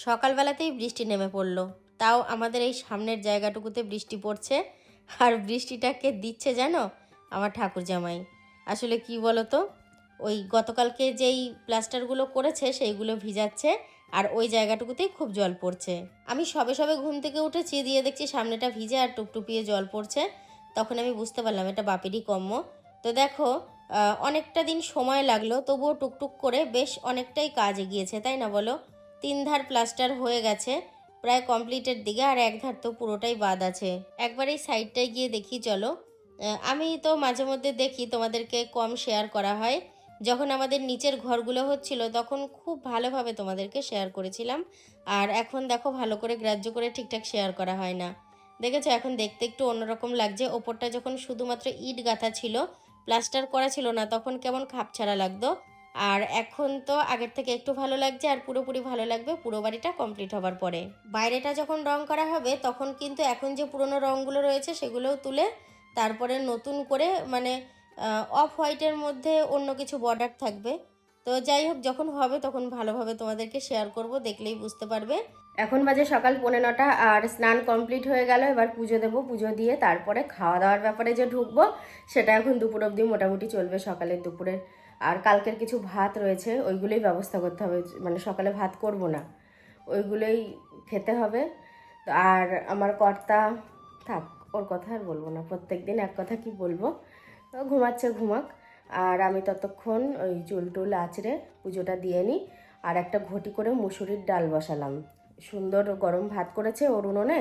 সকালবেলাতেই বৃষ্টি নেমে পড়লো, তাও আমাদের এই সামনের জায়গাটুকুতে বৃষ্টি পড়ছে। আর বৃষ্টিটাকে দিচ্ছে জানো আমার ঠাকুর জামাই। আসলে কি বলো তো, ওই গতকালকে যেই প্লাস্টারগুলো করেছে সেইগুলো ভিজাচ্ছে, আর ওই জায়গাটুকুতেই খুব জল পড়ছে। আমি সবে সবে ঘুম থেকে উঠেছি, দিয়ে দেখছি সামনেটা ভিজে আর টুপটুপিয়ে জল পড়ছে। তখন আমি বুঝতে পারলাম এটা বাপেরই কম্ম। তো দেখো অনেকটা দিন সময় লাগলো, তবুও টুকটুক করে বেশ অনেকটাই কাজ এগিয়েছে, তাই না বলো? 3 ধার প্লাস্টার হয়ে গেছে, প্রায় কমপ্লিটের দিকে, আর এক ধার তো পুরোটাই বাদ আছে। একবার এই সাইডটায় গিয়ে দেখি চলো। আমি তো মাঝে মধ্যে দেখি তোমাদেরকে কম শেয়ার করা হয়। যখন আমাদের নিচের ঘরগুলো হচ্ছিল তখন খুব ভালোভাবে তোমাদেরকে শেয়ার করেছিলাম, আর এখন দেখো ভালো করে গ্রাহ্য করে ঠিকঠাক শেয়ার করা হয় না। দেখেছো এখন দেখতে একটু অন্যরকম লাগছে। ওপরটা যখন শুধুমাত্র ইট গাঁথা ছিল, প্লাস্টার করা ছিল না, তখন কেমন খাপছাড়া লাগতো। আর এখন তো আগের থেকে একটু ভালো লাগছে, আর পুরোপুরি ভালো লাগবে পুরো বাড়িটা কমপ্লিট হবার পরে। বাইরেটা যখন রং করা হবে তখন কিন্তু এখন যে পুরনো রঙগুলো রয়েছে সেগুলোও তুলে তারপরে নতুন করে মানে অফ হোয়াইটের মধ্যে অন্য কিছু বর্ডার থাকবে। তো যাই হোক, যখন হবে তখন ভালোভাবে তোমাদেরকে শেয়ার করব, দেখলেই বুঝতে পারবে। এখন বাজে সকাল 9:45 আর স্নান কমপ্লিট হয়ে গেল। এবার পুজো দেবো, পুজো দিয়ে তারপরে খাওয়া দাওয়ার ব্যাপারে যে ঢুকবো সেটা এখন দুপুর অবধি মোটামুটি চলবে, সকালের দুপুরের। আর কালকের কিছু ভাত রয়েছে, ওইগুলোই ব্যবস্থা করতে হবে, মানে সকালে ভাত করব না, ওইগুলোই খেতে হবে। আর আমার কর্তা থাক, ওর কথা আর বলবো না, প্রত্যেক দিন এক কথা কি বলবো। ঘুমাচ্ছে, ঘুমাক। আর আমি ততক্ষণ ওই চুল টুল আঁচড়ে পুজোটা দিয়ে নিই। আর একটা ঘটি করে মুসুরির ডাল বসালাম, সুন্দর গরম ভাত করেছে ওর উনুনে,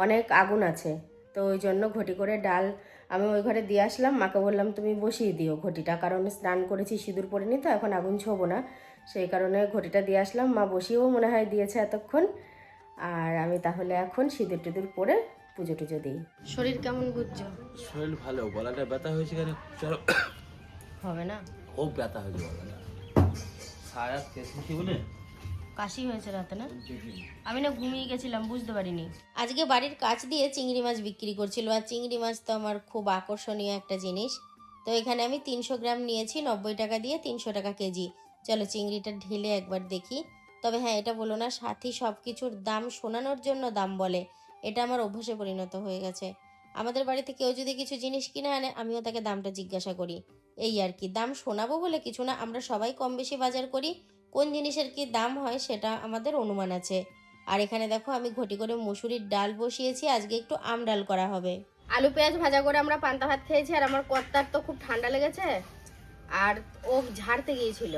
অনেক আগুন আছে, তো ওই জন্য ঘটি করে ডাল আমি ওই ঘরে দিয়ে আসলাম। মাকে বললাম তুমি বসিয়ে দিও ঘটিটা, কারণ স্নান করেছি, সিঁদুর পরিনি, তো এখন আগুন ছোবো না, সেই কারণে ঘটিটা দিয়ে আসলাম। মা বসিয়েও মনে হয় দিয়েছে এতক্ষণ। আর আমি তাহলে এখন সিঁদুর টিঁদুর পরে পুজো টুজো দিই। শরীর কেমন বুঝছো? শরীর ভালো, গলাটা ব্যথা হয়েছে কেন চলো হবে না, খুব ব্যথা হয়েছে গলাটা, সারাত কেসি বলে কাশি হয়েছে রাতে না? আমি না ঘুমিয়ে গেছিলাম, বুঝতে পারিনি। আজকে বাড়ির কাছ দিয়ে চিংড়ি মাছ বিক্রি করছিল, আর চিংড়ি মাছ তো আমার খুব আকর্ষণীয় একটা জিনিস। তো এখানে আমি 300 গ্রাম নিয়েছি 90 টাকা দিয়ে, 300 টাকা কেজি। চলো চিংড়িটা ঢেলে একবার দেখি। তবে হ্যাঁ, এটা বলো না সাথী সব কিছুর দাম শোনানোর জন্য দাম বলে, এটা আমার অভ্যাসে পরিণত হয়ে গেছে। আমাদের বাড়িতে কেউ যদি কিছু জিনিস কিনে আনে আমিও তাকে দামটা জিজ্ঞাসা করি, এই আর কি। দাম শোনাবো বলে কিছু না, আমরা সবাই কম বেশি বাজার করি, কোন জিনিসের কি দাম হয় সেটা আমাদের অনুমান আছে। আর এখানে দেখো আমি ঘটি করে মুসুরির ডাল বসিয়েছি, আজকে একটু আম ডাল করা হবে। আলু পেঁয়াজ ভাজা করে আমরা পান্তা ভাত খেয়েছি, আর আমার কর্তার তো খুব ঠান্ডা লেগেছে, আর ও ঝাড়তে গিয়েছিল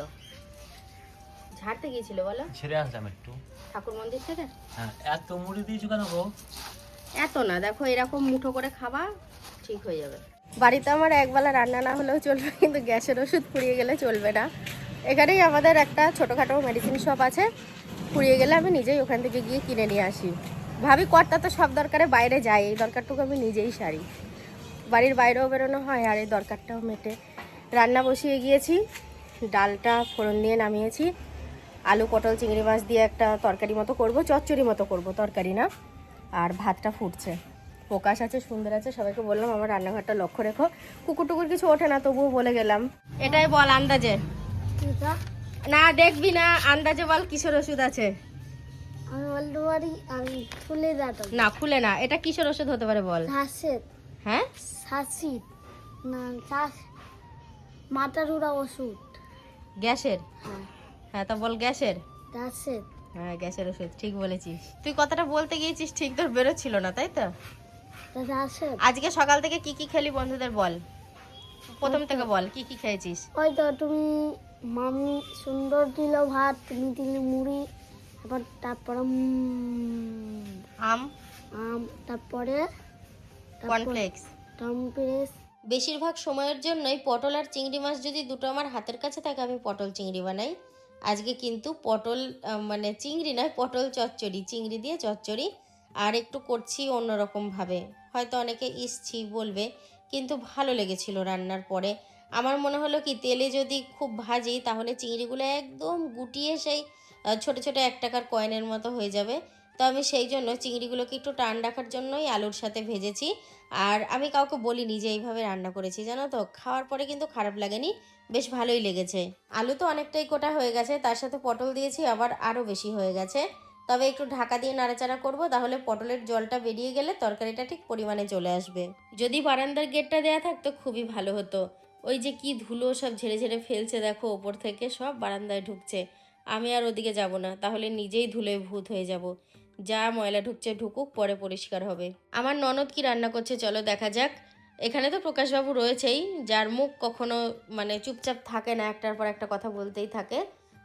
বলো, ছেড়ে আসলাম একটু ঠাকুর মন্দির থেকে। হ্যাঁ, এত মুড়ি দিয়েছো কেন গো? এত না, দেখো এরকম মুঠো করে খাবা, ঠিক হয়ে যাবে। বাড়িতে আমার একবেলা রান্না না হলেও চলবে, কিন্তু গ্যাসের ওষুধ ফুরিয়ে গেলে চলবে না। এখানেই আমাদের একটা ছোটোখাটো মেডিসিন শপ আছে, ফুরিয়ে গেলে আমি নিজেই ওখান থেকে গিয়ে কিনে নিয়ে আসি। ভাবি কর্তা তো সব দরকারে বাইরে যায়, এই দরকারটুকু আমি নিজেই সারি, বাড়ির বাইরেও বেরোনো হয় আর এই দরকারটাও মেটে। রান্না বসিয়ে গিয়েছি, ডালটা ফোড়ন দিয়ে নামিয়েছি, আলু পটল চিংড়ি মাছ দিয়ে একটা তরকারি মতো করব, চচ্চড়ি মতো করব, তরকারি না। আর ভাতটা ফুটছে, প্রকাশ আছে, সুন্দর আছে, সবাইকে বললাম আমার রান্নাঘরটা লক্ষ্য রেখো। কুকুর টুকুর কিছু ওঠে না, তবুও বলে গেলাম। এটাই বল আন্দাজে, না দেখবি না, আন্দাজে বল কিসের ওষুধ আছে। আমি বলতে পারি, আমি খুলে দাঁড়াবো না খুলে না, এটা কিসের ওষুধ হতে পারে বল। শ্বাসের, হ্যাঁ শ্বাসির, না শ্বাস, মাথার উড়া ওষুধ। গ্যাসের? হ্যাঁ, হ্যাঁ তা বল গ্যাসের। শ্বাসের, হ্যাঁ গ্যাসের ওষুধ, ঠিক বলেছিস। তুই কথাটা বলতে গিয়েছিস ঠিক, তোর বেরোচ্ছিল না তাই তো। শ্বাসের। আজকে সকাল থেকে কি কি খেলি বন্ধুদের বল, প্রথম থেকে বল কি কি খেয়েছিস। ওই তো তুমি, মামি সুন্দর দিল ভাত, তুমি দিলে মুড়ি, তারপরে আম, আম, তারপরে কর্নফ্লেক্স। টম্পেস। বেশিরভাগ সময়ের জন্যই পটল আর চিংড়ি মাছ যদি দুটো আমার হাতের কাছে থাকে আমি পটল চিংড়ি বানাই। আজকে কিন্তু পটল মানে চিংড়ি নয়, পটল চচ্চড়ি, চিংড়ি দিয়ে চচ্চড়ি। আর একটু করছি অন্যরকমভাবে, হয়তো অনেকে ইসছি বলবে, কিন্তু ভালো লেগেছিল রান্নার পরে। আমার মনে হলো কি তেলে যদি খুব ভাজি তাহলে চিংড়িগুলো একদম গুটিয়ে সেই ছোটো ছোটো 1 টাকার কয়েনের মতো হয়ে যাবে। তো আমি সেই জন্য চিংড়িগুলোকে একটু টান রাখার জন্যই আলুর সাথে ভেজেছি। আর আমি কাউকে বলিনি যে এইভাবে রান্না করেছি, জানো তো, খাওয়ার পরে কিন্তু খারাপ লাগেনি, বেশ ভালোই লেগেছে। আলু তো অনেকটাই কোটা হয়ে গেছে, তার সাথে পটল দিয়েছি আবার আরও বেশি হয়ে গেছে। তবে একটু ঢাকা দিয়ে নাড়াচাড়া করব, তাহলে পটলের জলটা বেরিয়ে গেলে তরকারিটা ঠিক পরিমাণে চলে আসবে। যদি বারান্দার গেটটা দেওয়া থাকতো খুবই ভালো হতো। ওই যে কি ধুলো সব ঝেড়ে ঝেড়ে ফেলছে দেখো, ওপর থেকে সব বারান্দায় ঢুকছে। আমি আর ওদিকে যাব না, তাহলে নিজেই ধুলোয় ভূত হয়ে যাব। যা ময়লা ঢুকছে ঢুকুক, পরে পরিষ্কার হবে। আমার ননদ কি রান্না করছে চলো দেখা যাক। এখানে তো প্রকাশবাবু রয়েছেই, যার মুখ কখনো মানে চুপচাপ থাকে না, একটার পর একটা কথা বলতেই থাকে।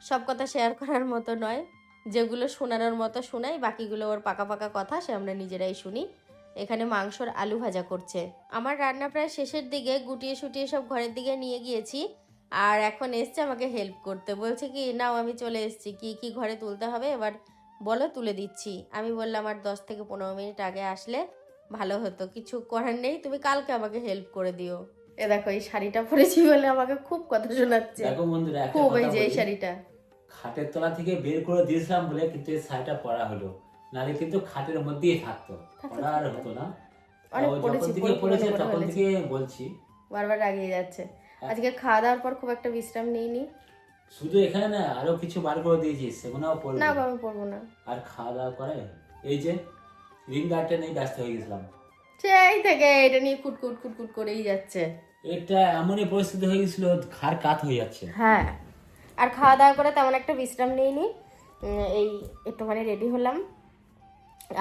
সব কথা শেয়ার করার মতো নয়, যেগুলো শোনানোর মতো শোনাই, বাকিগুলো ওর পাকা পাকা কথা, সে আমরা নিজেরাই শুনি। এখানে মাংসর আলু ভাজা করছে। আমার রান্না প্রায় শেষের দিকে, গুটিয়ে শুটিয়ে সব ঘরের দিকে নিয়ে গিয়েছি। আর এখন এসছে আমাকে হেল্প করতে, বলছে কি নাও আমি চলে এসেছি, কি কি ঘরে তুলতে হবে এবার বলো, তুলে দিচ্ছি। আমি বললাম আর 10 থেকে 15 মিনিট আগে আসলে ভালো হতো, কিছু করার নেই, তুমি কালকে আমাকে হেল্প করে দিও। এ দেখো এই শাড়িটা পরেছি বলে আমাকে খুব কথা শোনাচ্ছে। দেখো বন্ধুরা, একটা খুব, কথা এই যে এই বলি, শাড়িটা খাটের তলা থেকে বের করে দিয়েছিলাম বলে কিন্তু এই শাড়িটা পরা হলো, নাহলে কিন্তু খাটের মধ্যেই থাকতো, পরা আর হতো না। অনেক তো পড়েছি, যখন থেকে পড়েছে পরে তখন ফেলেছি। থেকে বলছি, বারবার রাগিয়ে যাচ্ছে। আজকে খাওয়া দাওয়ার পর খুব একটা বিশ্রাম নিইনি। শুধু এখানে না আরো কিছু বার করে দিয়েছিস, সেগুলোও পড়বো না আমি পড়বো না। আর খাওয়া দাওয়া করে এই যে রিং গার্ডটা নিয়ে ব্যস্ত হয়ে গেছিলাম। সেই থেকে এটা নিয়ে কুটকুট কুটকুট করেই যাচ্ছে। এটা এমনই পরিস্থিতি হয়ে গেছিল, ঘাড় কাত হয়ে যাচ্ছে। হ্যাঁ, আর খাওয়া দাওয়া করে তেমন একটা বিশ্রাম নিইনি। এই একটুখানি রেডি হলাম।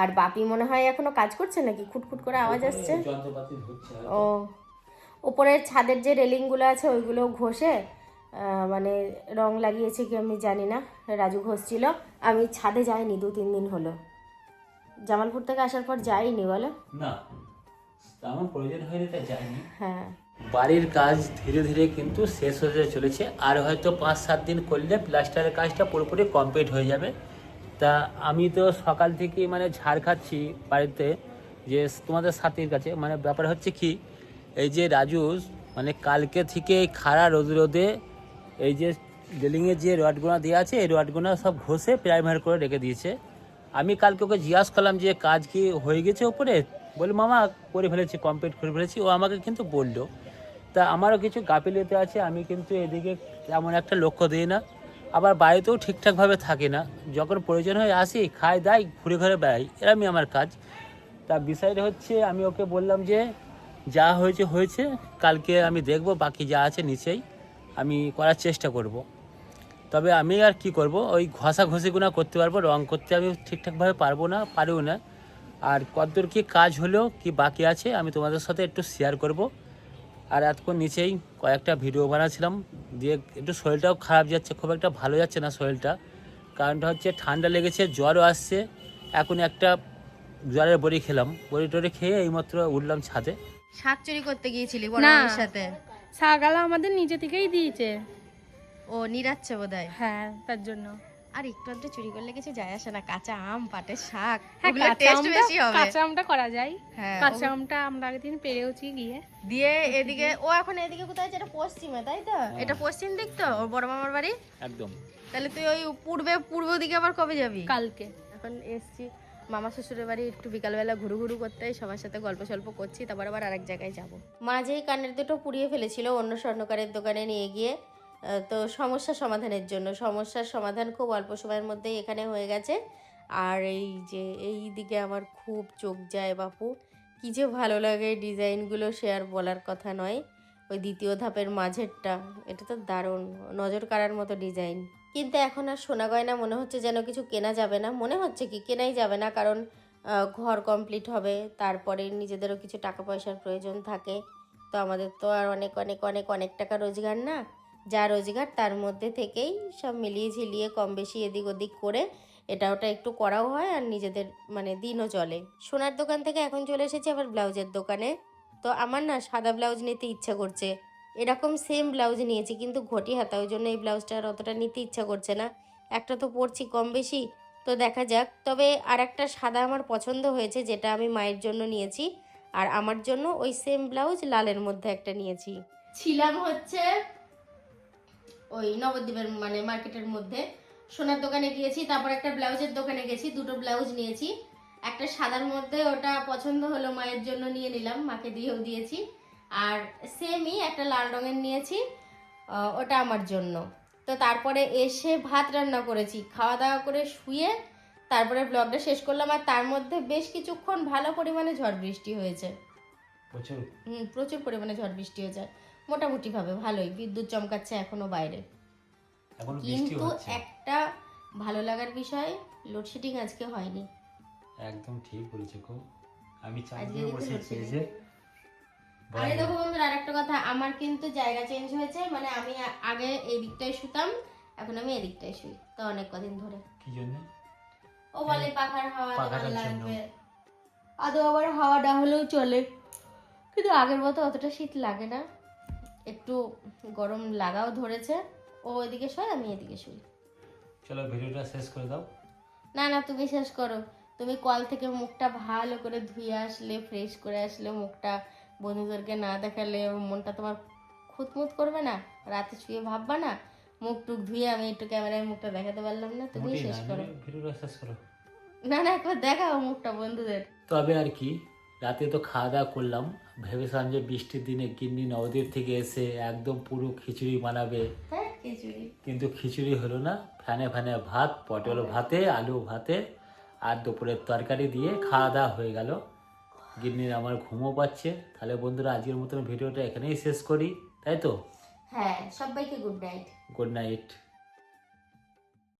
আর বাপি মনে হয় এখনো কাজ করছে নাকি, খুটখুট করে আওয়াজ আসছে। যন্ত্রপাতি ধুচ্ছে ও, উপরের ছাদের যে রেলিংগুলো আছে ওইগুলো ঘষে মানে রং লাগিয়েছে কি আমি জানি না, রাজু ঘষছিল। আমি ছাদে যাইনি 2-3 দিন হলো, জামালপুর থেকে আসার পর যাইনি বলো। না, তেমন প্রয়োজন হয়নি তাই যায়নি। হ্যাঁ, বাড়ির কাজ ধীরে ধীরে কিন্তু শেষ হতে চলেছে, আর হয়তো 5-7 দিন করলে প্লাস্টারের কাজটা পুরোপুরি কমপ্লিট হয়ে যাবে। তা আমি তো সকাল থেকে মানে ঝাড় খাচ্ছি বাড়িতে, যে তোমাদের সাথীর কাছে মানে ব্যাপার হচ্ছে কি, এই যে রাজু মানে কালকে থেকে এই খাড়া রোদে এই যে রেলিংয়ে যে রডগুলো দেওয়া আছে এই রডগুলো সব ঘষে প্রাইমার করে রেখে দিয়েছে। আমি কালকে ওকে জিজ্ঞাসা করলাম যে কাজ কি হয়ে গেছে ওপরে, বলি মামা করে ফেলেছি, কমপ্লিট করে ফেলেছি। ও আমাকে কিন্তু বললো। তা আমারও কিছু গাফিলতি আছে, আমি কিন্তু এদিকে তেমন একটা লক্ষ্য দিই না, আবার বাড়িতেও ঠিকঠাকভাবে থাকি না। যখন প্রয়োজন হয় আসি, খাই দাই, ঘুরে ঘুরে বেড়াই, এরমই আমার কাজ। তা বিষয়টা হচ্ছে আমি ওকে বললাম যে যা হয়েছে হয়েছে, কালকে আমি দেখব, বাকি যা আছে নিচেই আমি করার চেষ্টা করব। তবে আমি আর কি করব, ওই ঘষাঘষিগুলো করতে পারবো, রং করতে আমি ঠিকঠাকভাবে পারিও না। আর কতদূর কি কাজ হলো কি বাকি আছে আমি তোমাদের সাথে একটু শেয়ার করব। আর এতক্ষণ নিচেই কয়েকটা ভিডিও বানাচ্ছিলাম, দিয়ে একটু শরীরটাও খারাপ যাচ্ছে, খুব একটা ভালো যাচ্ছে না শরীরটা। কারণটা হচ্ছে ঠান্ডা লেগেছে, জ্বরও আসছে। এখন একটা জ্বরের বড়ি খেলাম, বড়ি টড়ি খেয়ে এইমাত্র উঠলাম ছাদে। শাক চুরি করতে গিয়েছিলি বড় না। মামির সাথে? শাকগুলো আমাদের নিজে থেকেই দিয়েছে। ও নিরাচ্ছে বোধহয়। হ্যাঁ, তার জন্য। আর একটু আধটু চুরি করলে কিছু যায় আসে না, কাঁচা আম পাটের শাক, হ্যাঁ, ওগুলোর টেস্ট বেশি হবে। কাঁচা আমটা করা যায়। হ্যাঁ, কাঁচা আমটা আমরা আগের দিন পেরেওছি গিয়ে। দিয়ে এদিকে ও এখন এদিকে কোথায়, যেটা পশ্চিমে তাই তো? এটা পশ্চিম দিক তো ওর বড় মামার বাড়ি। একদম। তাহলে তুই ওই পূর্ব দিকে আবার কবে যাবি? কালকে। এখন এসছি মামা শ্বশুরের বাড়ি, একটু বিকালবেলা ঘুরু করতে, সবার সাথে গল্প সল্প করছি, তারপর আবার আরেক জায়গায় যাব। মা যেই কানের দুটো পুড়িয়ে ফেলেছিল অন্য স্বর্ণকারের দোকানে নিয়ে গিয়ে, তো সমস্যা সমাধানের জন্য, সমস্যার সমাধান খুব অল্প সময়ের মধ্যেই এখানে হয়ে গেছে। আর এই যে এই দিকে আমার খুব চোখ যায় বাপু, কী যে ভালো লাগে ডিজাইনগুলো, সে আর বলার কথা নয়। ওই দ্বিতীয় ধাপের মাঝেরটা, এটা তো দারুণ, নজর কাড়ার মতো ডিজাইন। কিন্তু এখন আর সোনা গয়না মনে হচ্ছে যেন কিছু কেনা যাবে না, মনে হচ্ছে কি কেনাই যাবে না, কারণ ঘর কমপ্লিট হবে, তারপরে নিজেদেরও কিছু টাকা পয়সার প্রয়োজন থাকে। তো আমাদের তো আর অনেক অনেক অনেক অনেক টাকা রোজগার না, যা রোজগার তার মধ্যে থেকেই সব মিলিয়ে ঝিলিয়ে কম বেশি এদিক ওদিক করে এটা ওটা একটু করাও হয়, আর নিজেদের মানে দিনও চলে। সোনার দোকান থেকে এখন চলে এসেছি আবার ব্লাউজের দোকানে। তো আমার না সাদা ব্লাউজ নিতে ইচ্ছা করছে, এরকম সেম ব্লাউজ নিয়েছি কিন্তু ঘটি হাতা, ওই জন্য এই ব্লাউজটা আর অতটা নিতে ইচ্ছা করছে না। একটা তো পরছি কম বেশি, তো দেখা যাক। তবে আর একটা সাদা আমার পছন্দ হয়েছে, যেটা আমি মায়ের জন্য নিয়েছি, আর আমার জন্য ওই সেম ব্লাউজ লালের মধ্যে একটা নিয়েছি। ছিলাম হচ্ছে ওই নবদ্বীপের মানে মার্কেটের মধ্যে, সোনার দোকানে গিয়েছি, তারপর একটা ব্লাউজের দোকানে গেছি, দুটো ব্লাউজ নিয়েছি। একটা সাদার মধ্যে, ওটা পছন্দ হলো মায়ের জন্য নিয়ে নিলাম, মাকে দিয়েও দিয়েছি। আর সেমই একটা লাল রঙের নিয়েছি, ওটা আমার জন্য। তো তারপরে এসে ভাত রান্না করেছি, খাওয়া দাওয়া করে শুয়ে তারপরে ব্লগটা শেষ করলাম, আর তার মধ্যে বেশ কিছুক্ষণ ভালো পরিমাণে ঝড় বৃষ্টি হয়েছে। প্রচুর। প্রচুর পরিমাণে ঝড় বৃষ্টি হয়েছে, মোটামুটি ভাবে ভালোই, বিদ্যুৎ চমকাচ্ছে এখনো বাইরে। এখন বৃষ্টি কিন্তু হচ্ছে। একটা ভালো লাগার বিষয়, লোডশেডিং আজকে হয়নি। একদম ঠিক বলেছো গো, আমি আজকে চালিয়ে কিন্তু বসেছি loadsetting এই যে। আরে দেখো বন্ধুরা, আরেকটা কথা, আমার কিন্তু জায়গা চেঞ্জ হয়েছে, মানে আমি আগে এই দিকটায় শুতাম, এখন আমি এদিকটায় শুই, তো অনেক কদিন ধরে। কি জন্য? ও বলে পাখার হাওয়া পাখাটার যেমন জন্য। লাগবে, আদৌ আবার হাওয়া না হলেও চলে, কিন্তু আগের মতো অতটা শীত লাগে না, একটু গরম লাগাও ধরেছে। ও এদিকে শোয়, আমি এদিকে শুই। চলো ভিডিওটা শেষ করে দাও। না না, তুমি শেষ করো। তুমি কল থেকে মুখটা ভালো করে ধুয়ে আসলে, ফ্রেশ করে আসলে, মুখটা বন্ধুদেরকে না দেখালে মনটা তোমার খুঁতমুত করবে না? রাতে শুয়ে ভাববা না মুখ টুক ধুয়ে আমি একটু ক্যামেরায় মুখটা দেখাতে পারলাম না? তুমি মোটেই শেষ না, করো। ভিডিওটা শেষ করো। না না, একবার দেখাও মুখটা বন্ধুদের। তবে আর কি, রাতে তো খাওয়া দাওয়া করলাম, ভেবেছিলাম যে বৃষ্টির দিনে গিন্নি নবদ্বীপ থেকে এসে একদম পুরো খিচুড়ি বানাবে, হ্যাঁ, খিচুড়ি। কিন্তু খিচুড়ি হলো না, ফ্যানে ফ্যানে ভাত, পটল ভাতে, আলু ভাতে আর দুপুরের তরকারি দিয়ে খাওয়া দাওয়া হয়ে গেল। গিন্নির আমার ঘুমও পাচ্ছে। তাহলে বন্ধুরা, আজকের মতন ভিডিওটা এখানেই শেষ করি, তাই তো? হ্যাঁ, সবাইকে গুড নাইট। Good night.